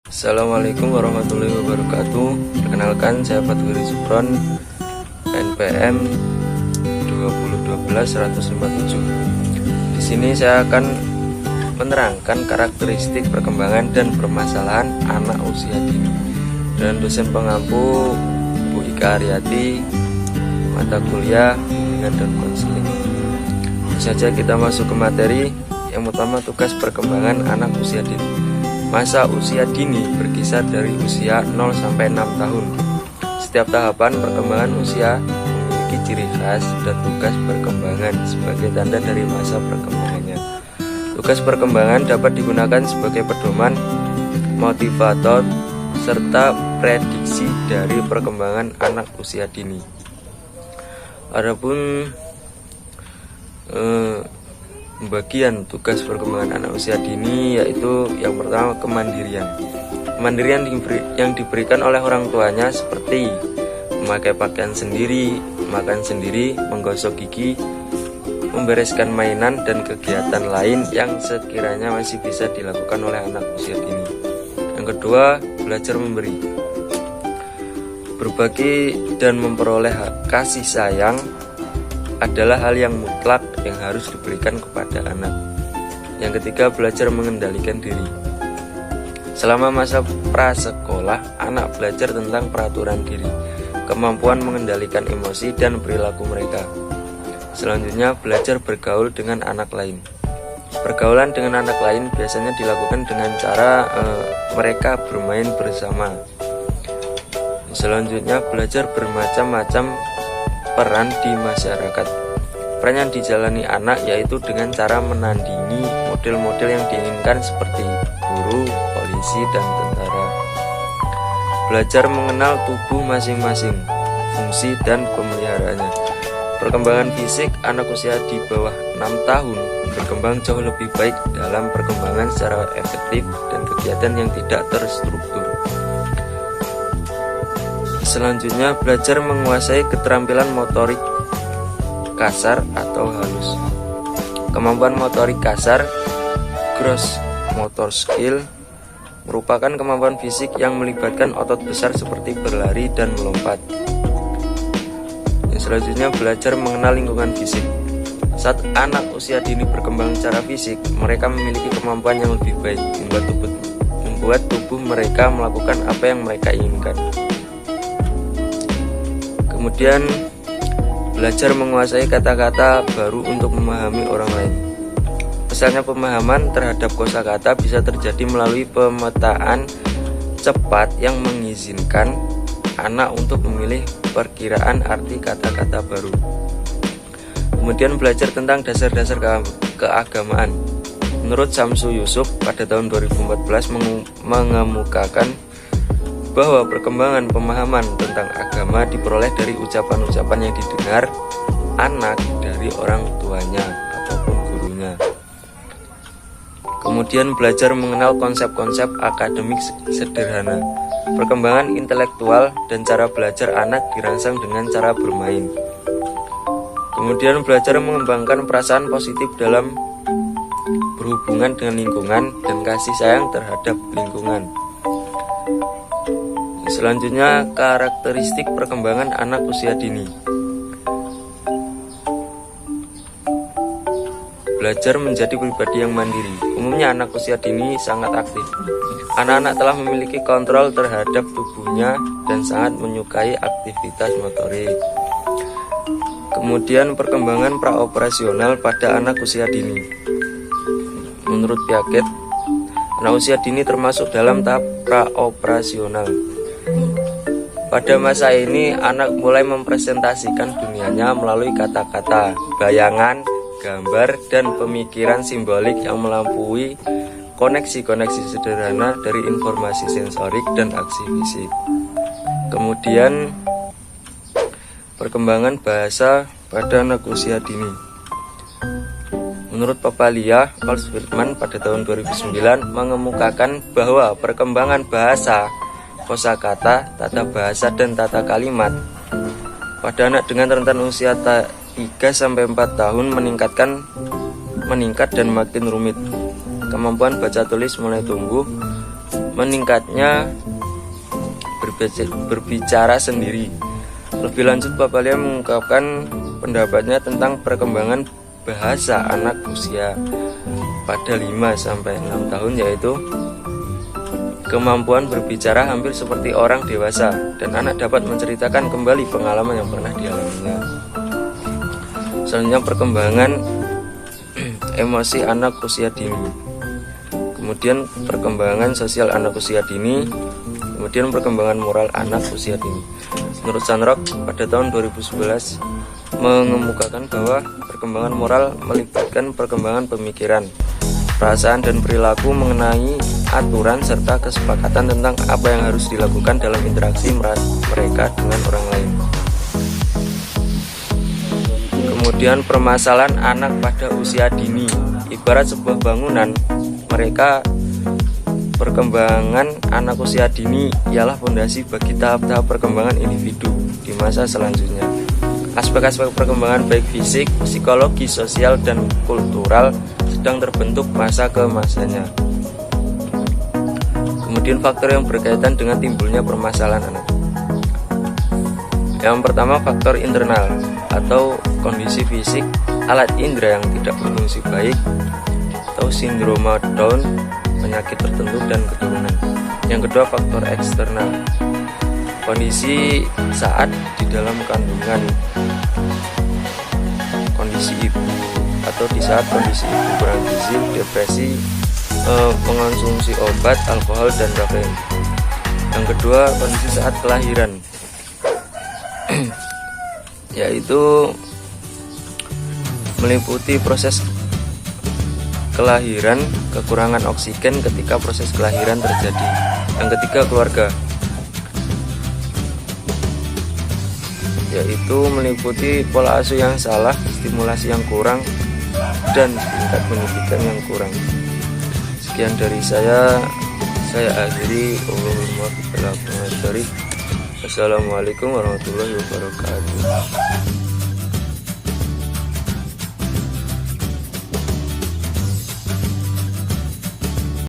Assalamualaikum warahmatullahi wabarakatuh. Perkenalkan, saya Fatwiri Supron, NPM 2012-157. Di sini saya akan menerangkan karakteristik perkembangan dan permasalahan anak usia dini dan dosen pengampu Bu Ika Aryati, mata kuliah bimbingan dan konseling. Saja kita masuk ke materi. Yang pertama, tugas perkembangan anak usia dini. Masa usia dini berkisar dari usia 0 sampai 6 tahun. Setiap tahapan perkembangan usia memiliki ciri khas dan tugas perkembangan sebagai tanda dari masa perkembangannya. Tugas perkembangan dapat digunakan sebagai pedoman, motivator, serta prediksi dari perkembangan anak usia dini. Adapun bagian tugas perkembangan anak usia dini yaitu yang pertama, kemandirian. Kemandirian yang diberikan oleh orang tuanya seperti memakai pakaian sendiri, makan sendiri, menggosok gigi, membereskan mainan dan kegiatan lain yang sekiranya masih bisa dilakukan oleh anak usia dini. Yang kedua, belajar memberi. Berbagi dan memperoleh kasih sayang adalah hal yang mutlak yang harus diberikan kepada anak. Yang ketiga, belajar mengendalikan diri. Selama masa prasekolah, anak belajar tentang peraturan diri, kemampuan mengendalikan emosi dan perilaku mereka. Selanjutnya, belajar bergaul dengan anak lain. Pergaulan dengan anak lain biasanya dilakukan dengan cara mereka bermain bersama. Selanjutnya, belajar bermacam-macam peran di masyarakat. Peran yang dijalani anak yaitu dengan cara menandingi model-model yang diinginkan seperti guru, polisi, dan tentara. Belajar mengenal tubuh masing-masing, fungsi dan pemeliharaannya. Perkembangan fisik anak usia di bawah 6 tahun berkembang jauh lebih baik dalam perkembangan secara efektif dan kegiatan yang tidak terstruktur. Selanjutnya, belajar menguasai keterampilan motorik kasar atau halus. Kemampuan motorik kasar, gross motor skill, merupakan kemampuan fisik yang melibatkan otot besar seperti berlari dan melompat. Yang selanjutnya, belajar mengenal lingkungan fisik. Saat anak usia dini berkembang secara fisik, mereka memiliki kemampuan yang lebih baik membuat tubuh mereka melakukan apa yang mereka inginkan. Kemudian, belajar menguasai kata-kata baru untuk memahami orang lain. Misalnya, pemahaman terhadap kosakata bisa terjadi melalui pemetaan cepat yang mengizinkan anak untuk memilih perkiraan arti kata-kata baru. Kemudian, belajar tentang dasar-dasar keagamaan. Menurut Samsu Yusuf pada tahun 2014 mengemukakan bahwa perkembangan pemahaman tentang agama diperoleh dari ucapan-ucapan yang didengar anak dari orang tuanya ataupun gurunya. Kemudian, belajar mengenal konsep-konsep akademik sederhana. Perkembangan intelektual dan cara belajar anak dirangsang dengan cara bermain. Kemudian, belajar mengembangkan perasaan positif dalam berhubungan dengan lingkungan dan kasih sayang terhadap lingkungan. Selanjutnya, karakteristik perkembangan anak usia dini. Belajar menjadi pribadi yang mandiri. Umumnya anak usia dini sangat aktif. Anak-anak telah memiliki kontrol terhadap tubuhnya dan sangat menyukai aktivitas motorik. Kemudian, perkembangan praoperasional pada anak usia dini. Menurut Piaget, anak usia dini termasuk dalam tahap praoperasional. Pada masa ini, anak mulai mempresentasikan dunianya melalui kata-kata, bayangan, gambar, dan pemikiran simbolik yang melampaui koneksi-koneksi sederhana dari informasi sensorik dan aksi fisik. Kemudian, perkembangan bahasa pada anak usia dini. Menurut Papalia, Paul Friedman pada tahun 2009 mengemukakan bahwa perkembangan bahasa, kosakata, tata bahasa, dan tata kalimat pada anak dengan rentan usia 3-4 tahun meningkat dan makin rumit. Kemampuan baca tulis mulai tumbuh, meningkatnya berbicara sendiri. Lebih lanjut, Bapak Lia mengungkapkan pendapatnya tentang perkembangan bahasa anak usia pada 5-6 tahun, yaitu kemampuan berbicara hampir seperti orang dewasa dan anak dapat menceritakan kembali pengalaman yang pernah dialaminya. Selanjutnya, perkembangan emosi anak usia dini, kemudian perkembangan sosial anak usia dini, kemudian perkembangan moral anak usia dini. Menurut Sunrock pada tahun 2011 mengemukakan bahwa perkembangan moral melibatkan perkembangan pemikiran, perasaan dan perilaku mengenai aturan serta kesepakatan tentang apa yang harus dilakukan dalam interaksi mereka dengan orang lain. Kemudian permasalahan anak pada usia dini, ibarat sebuah bangunan, mereka perkembangan anak usia dini ialah fondasi bagi tahap-tahap perkembangan individu di masa selanjutnya. Aspek-aspek perkembangan baik fisik, psikologi, sosial, dan kultural sedang terbentuk masa ke masanya. Kemudian faktor yang berkaitan dengan timbulnya permasalahan anak. Yang pertama, faktor internal atau kondisi fisik alat indera yang tidak berfungsi baik atau sindroma Down, penyakit tertentu dan keturunan. Yang kedua, faktor eksternal, kondisi saat di dalam kandungan, kondisi ibu atau di saat kondisi ibu kurang gizi, depresi, mengonsumsi obat, alkohol, dan kafein. Yang kedua, kondisi saat kelahiran, yaitu meliputi proses kelahiran, kekurangan oksigen ketika proses kelahiran terjadi. Yang ketiga, keluarga, yaitu meliputi pola asuh yang salah, stimulasi yang kurang, dan tingkat pendidikan yang kurang. Sekian dari saya akhiri. Assalamualaikum warahmatullahi wabarakatuh.